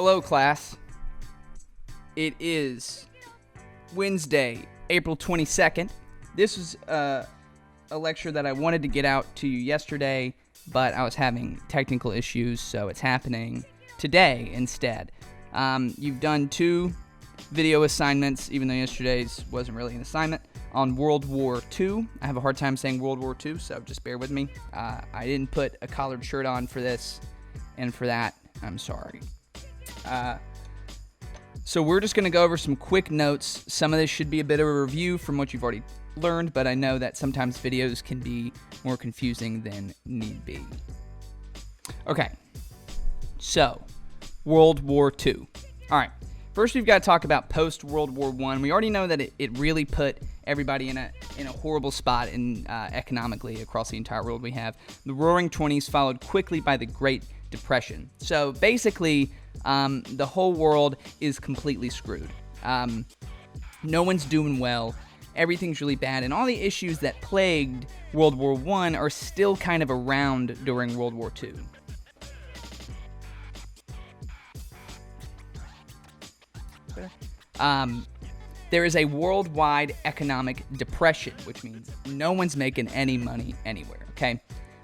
Hello, class. It is Wednesday, April 22nd. This is a lecture that I wanted to get out to you yesterday, but I was having technical issues, so it's happening today instead. You've done 2 video assignments, even though yesterday's wasn't really an assignment, on World War II. I have a hard time saying World War II, so just bear with me. I didn't put a collared shirt on for this, and for that, I'm sorry. So we're just going to go over some quick notes. Some of this should be a bit of a review from what you've already learned, but I know that sometimes videos can be more confusing than need be. Okay, so World War II. All right, first we've got to talk about post-World War I. We already know that it really put everybody in a horrible spot economically across the entire world. We have the Roaring '20s, followed quickly by the Great Depression. So basically, the whole world is completely screwed. No one's doing well. Everything's really bad. And all the issues that plagued World War I are still kind of around during World War II. There is a worldwide economic depression, which means no one's making any money anywhere, okay?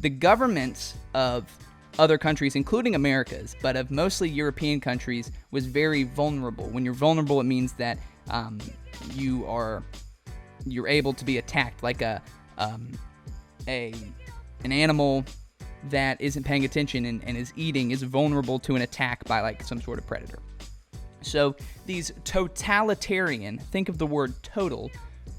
The governments of other countries, including America's, but of mostly European countries, was very vulnerable. When you're vulnerable, it means that you're able to be attacked, like an animal that isn't paying attention and is eating is vulnerable to an attack by like some sort of predator. So these totalitarian, think of the word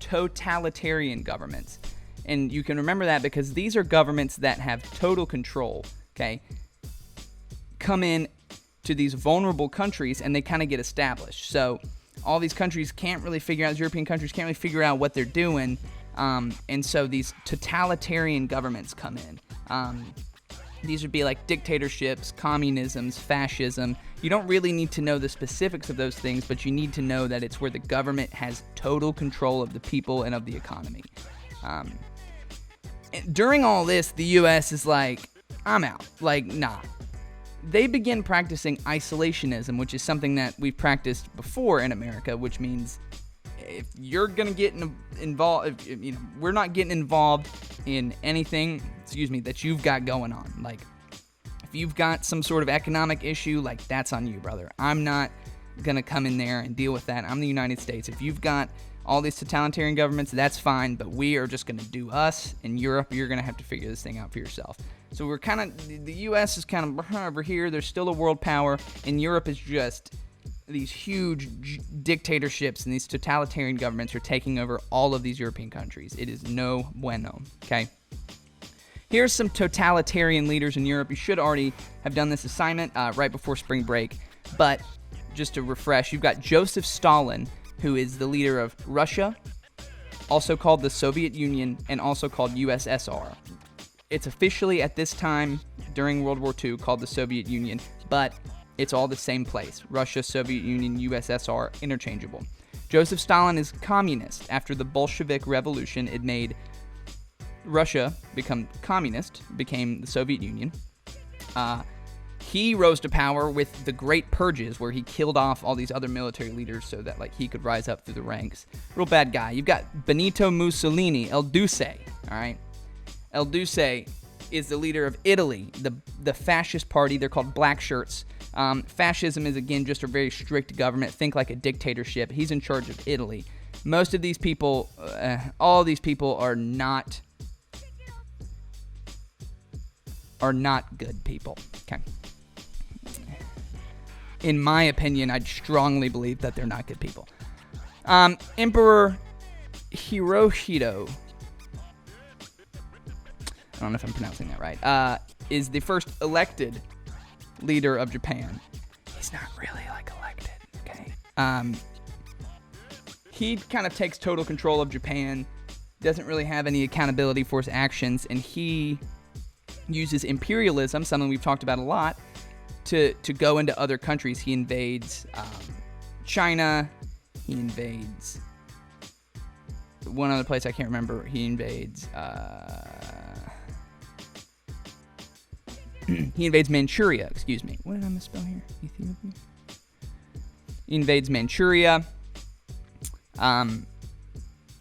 totalitarian governments. And you can remember that because these are governments that have total control, okay, come in to these vulnerable countries and they kind of get established. So all these countries can't really figure out, European countries can't really figure out what they're doing. And so these totalitarian governments come in. These would be like dictatorships, communisms, fascism. You don't really need to know the specifics of those things, but you need to know that it's where the government has total control of the people and of the economy. During all this, the U.S. is like, I'm out. Like, nah. They begin practicing isolationism, which is something that we've practiced before in America, which means if you're going to get involved, we're not getting involved in anything, that you've got going on. Like, if you've got some sort of economic issue, like, that's on you, brother. I'm not going to come in there and deal with that. I'm the United States. If you've got all these totalitarian governments, that's fine, but we are just going to do us. In Europe, you're going to have to figure this thing out for yourself. So we're kind of, the U.S. is kind of over here. There's still a world power, and Europe is just these huge dictatorships, and these totalitarian governments are taking over all of these European countries. It is no bueno, okay? Here's some totalitarian leaders in Europe. You should already have done this assignment right before spring break, but just to refresh, you've got Joseph Stalin, who is the leader of Russia, also called the Soviet Union, and also called USSR. It's officially at this time during World War II called the Soviet Union, but it's all the same place. Russia, Soviet Union, USSR, interchangeable. Joseph Stalin is communist. After the Bolshevik Revolution, it made Russia become communist, became the Soviet Union. He rose to power with the Great Purges, where he killed off all these other military leaders so that he could rise up through the ranks. Real bad guy. You've got Benito Mussolini, El Duce, all right? El Duce is the leader of Italy, the fascist party. They're called black shirts. Fascism is, again, just a very strict government. Think like a dictatorship. He's in charge of Italy. Most of these people, all these people are not good people, okay? In my opinion, I'd strongly believe that they're not good people. Emperor Hirohito, I don't know if I'm pronouncing that right, is the first elected leader of Japan. He's not really elected, okay? He kind of takes total control of Japan, doesn't really have any accountability for his actions, and he uses imperialism, something we've talked about a lot, to go into other countries. He invades China. He invades one other place I can't remember. He invades Manchuria. Excuse me. What did I misspell here? Ethiopia? He invades Manchuria.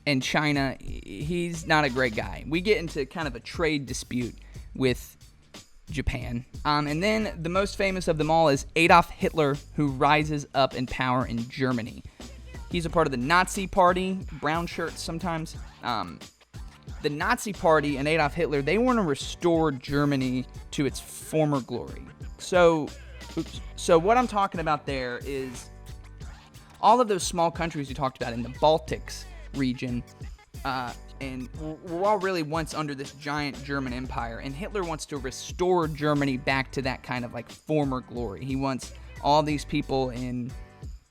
And China, he's not a great guy. We get into kind of a trade dispute with Japan. And then the most famous of them all is Adolf Hitler, who rises up in power in Germany. He's a part of the Nazi Party, brown shirts sometimes. The Nazi Party and Adolf Hitler, they want to restore Germany to its former glory. So what I'm talking about there is all of those small countries we talked about in the Baltics region, and we're all really once under this giant German empire, and Hitler wants to restore Germany back to that kind of like former glory. He wants all these people in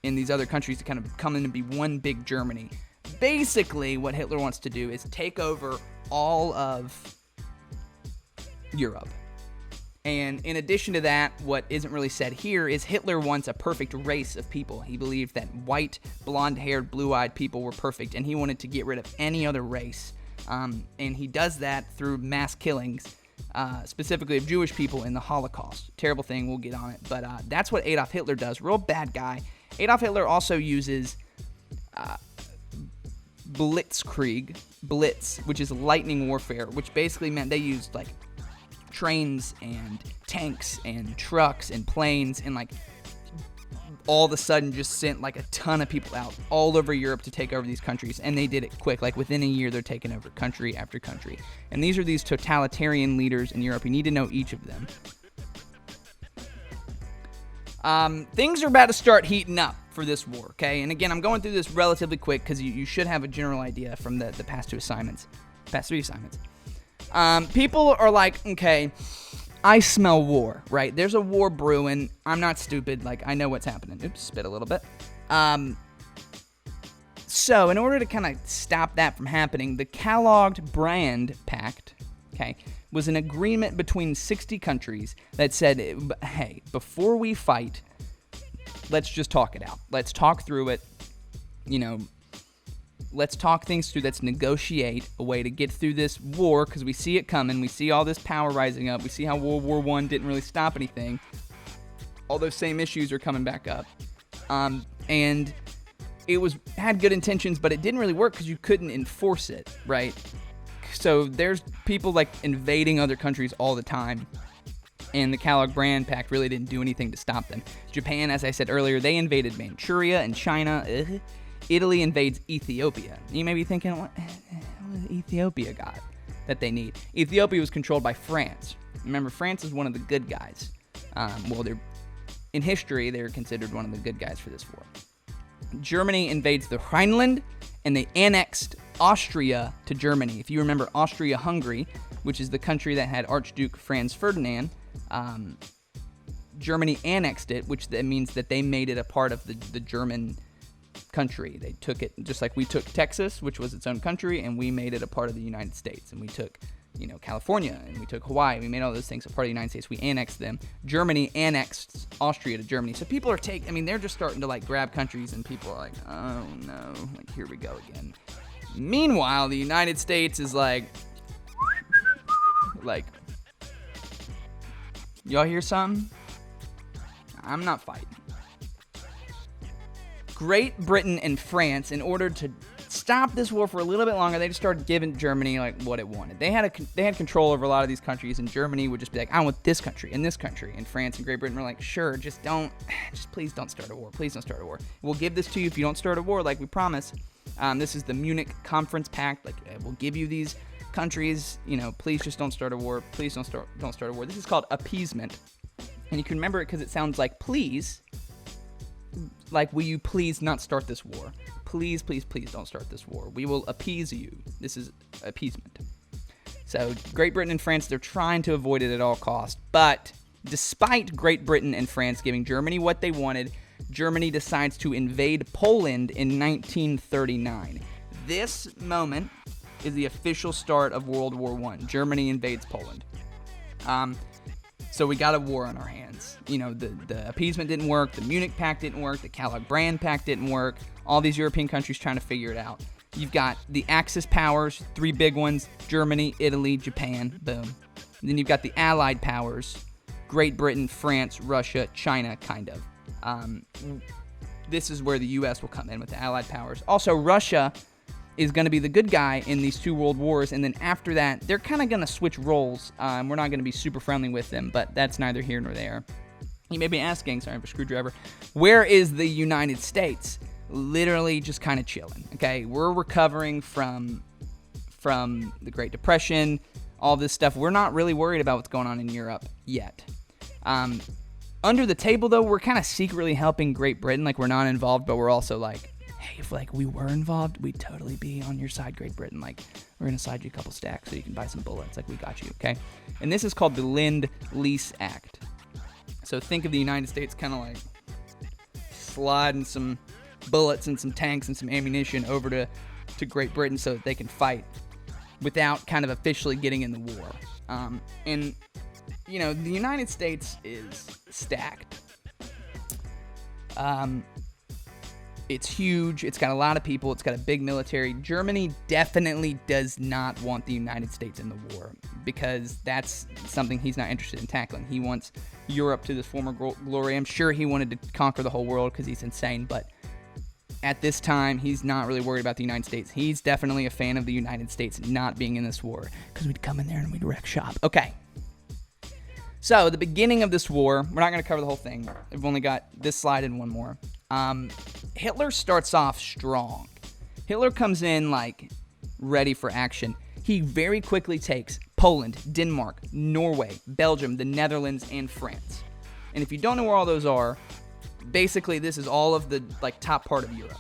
these other countries to kind of come in and be one big Germany. Basically, what Hitler wants to do is take over all of Europe. And in addition to that, what isn't really said here is Hitler wants a perfect race of people. He believed that white, blonde-haired, blue-eyed people were perfect, and he wanted to get rid of any other race. And he does that through mass killings, specifically of Jewish people in the Holocaust. Terrible thing, we'll get on it. But that's what Adolf Hitler does. Real bad guy. Adolf Hitler also uses blitzkrieg, blitz, which is lightning warfare, which basically meant they used like trains and tanks and trucks and planes, and like all of a sudden just sent like a ton of people out all over Europe to take over these countries, and they did it quick. Like within a year, they're taking over country after country. And these are these totalitarian leaders in Europe. You need to know each of them. Things are about to start heating up for this war, okay? And again, I'm going through this relatively quick because you should have a general idea from the past three assignments. People are like, okay, I smell war, right? There's a war brewing. I'm not stupid. Like, I know what's happening. Oops, spit a little bit. So in order to kind of stop that from happening, the Kellogg-Briand Pact, okay, was an agreement between 60 countries that said, hey, before we fight, let's just talk it out. Let's talk through it. You know, let's talk things through. Let's negotiate a way to get through this war, because we see it coming. We see all this power rising up. We see how World War I didn't really stop anything. All those same issues are coming back up. And it had good intentions, but it didn't really work because you couldn't enforce it, right? So there's people like invading other countries all the time, and the Kellogg-Briand Pact really didn't do anything to stop them. Japan, as I said earlier, they invaded Manchuria and China. Italy invades Ethiopia. You may be thinking, what Ethiopia got that they need? Ethiopia was controlled by France. Remember, France is one of the good guys. In history, they're considered one of the good guys for this war. Germany invades the Rhineland, and they annexed Austria to Germany. If you remember Austria-Hungary, which is the country that had Archduke Franz Ferdinand, Germany annexed it, which that means that they made it a part of the German country. They took it just like we took Texas, which was its own country, and we made it a part of the United States. And we took, California, and we took Hawaii. We made all those things a part of the United States. We annexed them. Germany annexed Austria to Germany. So people are they're just starting to like grab countries, and people are like, oh no, like here we go again. Meanwhile, the United States is like, y'all hear something? I'm not fighting. Great Britain and France, in order to stop this war for a little bit longer, they just started giving Germany like what it wanted. They had control over a lot of these countries, and Germany would just be like, I want this country and this country. And France and Great Britain were like, sure, just please don't start a war. Please don't start a war. We'll give this to you if you don't start a war, like we promised. This is the Munich Conference Pact. Like, we'll give you these countries. Please just don't start a war. Please don't start a war. This is called appeasement, and you can remember it because it sounds like please. Like, will you please not start this war? Please, please, please don't start this war. We will appease you. This is appeasement. So Great Britain and France, they're trying to avoid it at all costs. But despite Great Britain and France giving Germany what they wanted, Germany decides to invade Poland in 1939. This moment is the official start of World War I. Germany invades Poland. So we got a war on our hands. The appeasement didn't work. The Munich Pact didn't work. The Kellogg-Briand Pact didn't work. All these European countries trying to figure it out. You've got the Axis powers, three big ones: Germany, Italy, Japan. Boom. And then you've got the Allied powers: Great Britain, France, Russia, China, kind of. this is where the U.S. will come in with the Allied powers. Also, Russia is going to be the good guy in these two world wars, and then after that, they're kind of going to switch roles. We're not going to be super friendly with them, but that's neither here nor there. You may be asking, sorry for screwdriver, where is the United States? Literally just kind of chilling, okay? We're recovering from the Great Depression, all this stuff. We're not really worried about what's going on in Europe yet. Under the table, though, we're kind of secretly helping Great Britain. Like, we're not involved, but we're also like, hey, if like we were involved, we'd totally be on your side, Great Britain. Like, we're going to slide you a couple stacks so you can buy some bullets. Like, we got you, okay? And this is called the Lend-Lease Act. So think of the United States kind of like sliding some bullets and some tanks and some ammunition over to Great Britain so that they can fight without kind of officially getting in the war. And, you know, the United States is stacked. It's huge. It's got a lot of people. It's got a big military. Germany definitely does not want the United States in the war because that's something he's not interested in tackling. He wants Europe to this former glory. I'm sure he wanted to conquer the whole world because he's insane, but at this time, he's not really worried about the United States. He's definitely a fan of the United States not being in this war because we'd come in there and we'd wreck shop. Okay. So, the beginning of this war, we're not going to cover the whole thing. We've only got this slide and one more. Hitler starts off strong. Hitler comes in, like, ready for action. He very quickly takes Poland, Denmark, Norway, Belgium, the Netherlands, and France. And if you don't know where all those are, basically this is all of the, like, top part of Europe.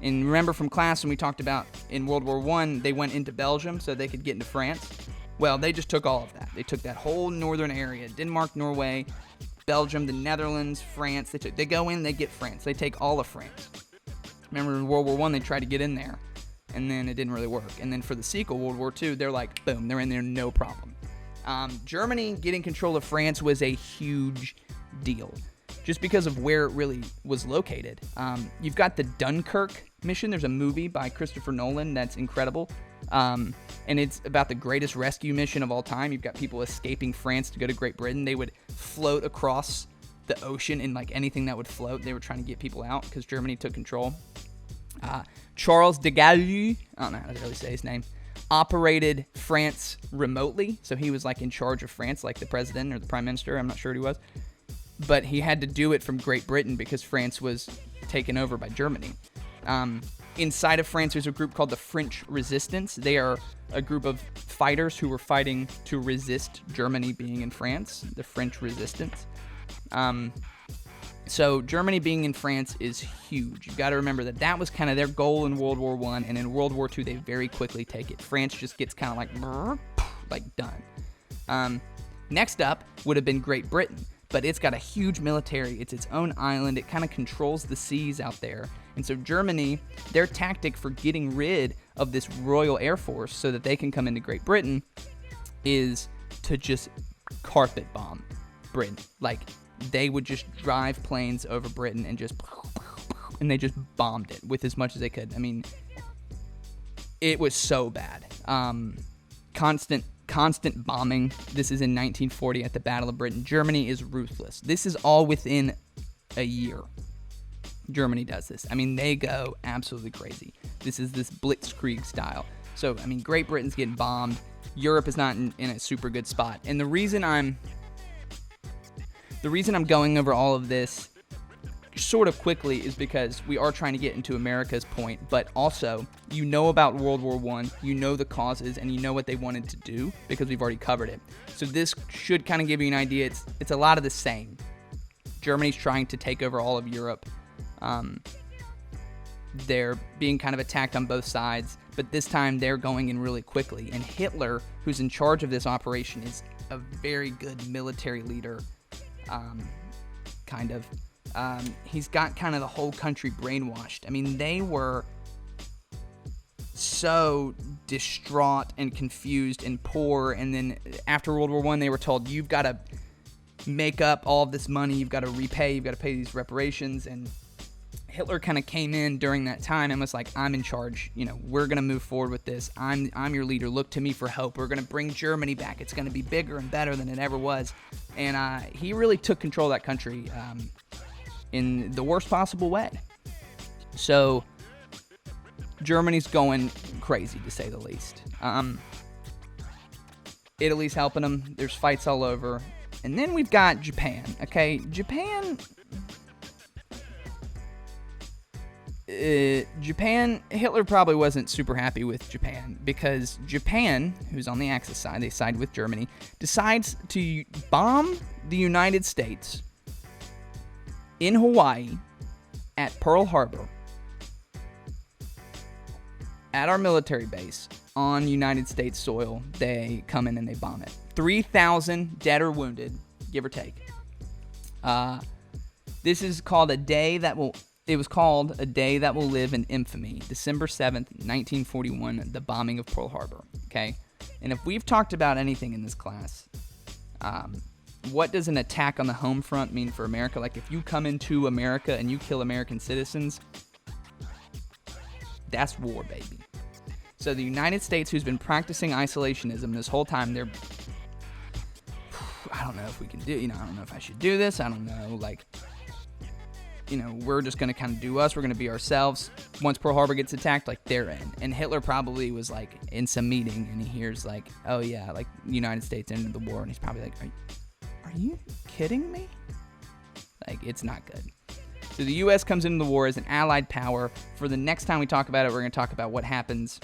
And remember from class when we talked about in World War I, they went into Belgium so they could get into France? Well, they just took all of that. They took that whole northern area, Denmark, Norway, Belgium, the Netherlands, France. They go in, they get France. They take all of France. Remember in World War I, they tried to get in there, and then it didn't really work. And then for the sequel, World War II, they're like, boom, they're in there, no problem. Germany getting control of France was a huge deal, just because of where it really was located. You've got the Dunkirk mission. There's a movie by Christopher Nolan that's incredible. And it's about the greatest rescue mission of all time. You've got people escaping France to go to Great Britain. They would float across the ocean in like anything that would float. They were trying to get people out because Germany took control. Charles de Gaulle, I don't know how to really say his name, operated France remotely. So he was like in charge of France, like the president or the prime minister. I'm not sure what he was. But he had to do it from Great Britain because France was taken over by Germany. Inside of France, there's a group called the French Resistance. They are a group of fighters who were fighting to resist Germany being in France, the French Resistance. So Germany being in France is huge. You've got to remember that was kind of their goal in World War I, and in World War II, they very quickly take it. France just gets kind of like done. Next up would have been Great Britain. But it's got a huge military. It's its own island. It kind of controls the seas out there. And so Germany, their tactic for getting rid of this Royal Air Force so that they can come into Great Britain is to just carpet bomb Britain. Like, they would just drive planes over Britain and and they just bombed it with as much as they could. I mean, it was so bad. Constant bombing. This is in 1940 at the Battle of Britain. Germany is ruthless. This is all within a year. Germany does this. I mean, they go absolutely crazy. This is this blitzkrieg style. So, I mean, Great Britain's getting bombed. Europe is not in a super good spot. And the reason I'm going over all of this sort of quickly is because we are trying to get into America's point, but also you know about World War I, you know the causes, and you know what they wanted to do because we've already covered it. So this should kind of give you an idea. It's a lot of the same. Germany's trying to take over all of Europe. They're being kind of attacked on both sides, but this time they're going in really quickly. And Hitler, who's in charge of this operation, is a very good military leader, kind of. He's got kind of the whole country brainwashed. I mean, they were so distraught and confused and poor. And then after World War I, they were told, you've got to make up all of this money. You've got to repay. You've got to pay these reparations. And Hitler kind of came in during that time and was like, I'm in charge. You know, we're going to move forward with this. I'm your leader. Look to me for hope. We're going to bring Germany back. It's going to be bigger and better than it ever was. And he really took control of that country in the worst possible way. So Germany's going crazy, to say the least. Italy's helping them. There's fights all over. And then we've got Japan. Okay, Japan, Hitler probably wasn't super happy with Japan, because Japan, who's on the Axis side, they side with Germany, decides to bomb the United States in Hawaii at Pearl Harbor, at our military base on United States soil. They come in and they bomb it. 3,000 dead or wounded, give or take. This is called a day that will... It was called A Day That Will Live in Infamy, December 7th, 1941, the bombing of Pearl Harbor, okay? And if we've talked about anything in this class, what does an attack on the home front mean for America? Like, if you come into America and you kill American citizens, that's war, baby. So the United States, who's been practicing isolationism this whole time, they're... I don't know if we can do... I don't know if I should do this. I don't know, like... we're just going to kind of do us. We're going to be ourselves. Once Pearl Harbor gets attacked, like, they're in. And Hitler probably was, like, in some meeting, and he hears, like, oh, yeah, like, the United States ended the war. And he's probably like, are you kidding me? Like, it's not good. So the U.S. comes into the war as an allied power. For the next time we talk about it, we're going to talk about what happens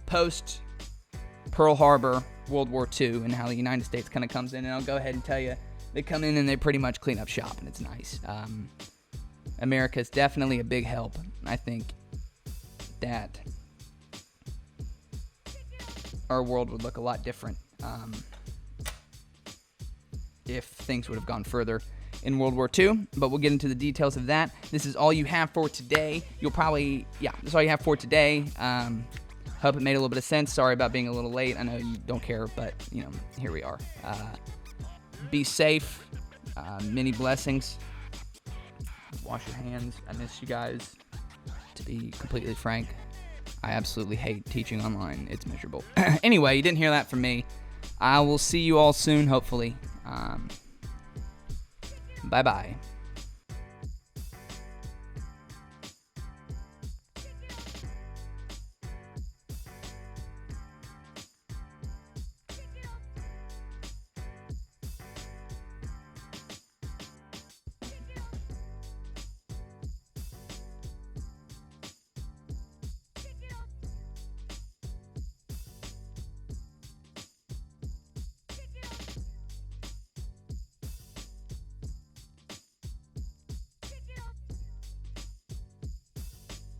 post-Pearl Harbor, World War II, and how the United States kind of comes in. And I'll go ahead and tell you, they come in and they pretty much clean up shop, and it's nice. America is definitely a big help. I think that our world would look a lot different if things would have gone further in World War II, but we'll get into the details of that. This is all you have for today. This is all you have for today. Hope it made a little bit of sense. Sorry about being a little late. I know you don't care, but, here we are. Be safe. Many blessings. Wash your hands. I miss you guys. To be completely frank, I absolutely hate teaching online. It's miserable. Anyway, you didn't hear that from me. I will see you all soon, hopefully. Bye-bye.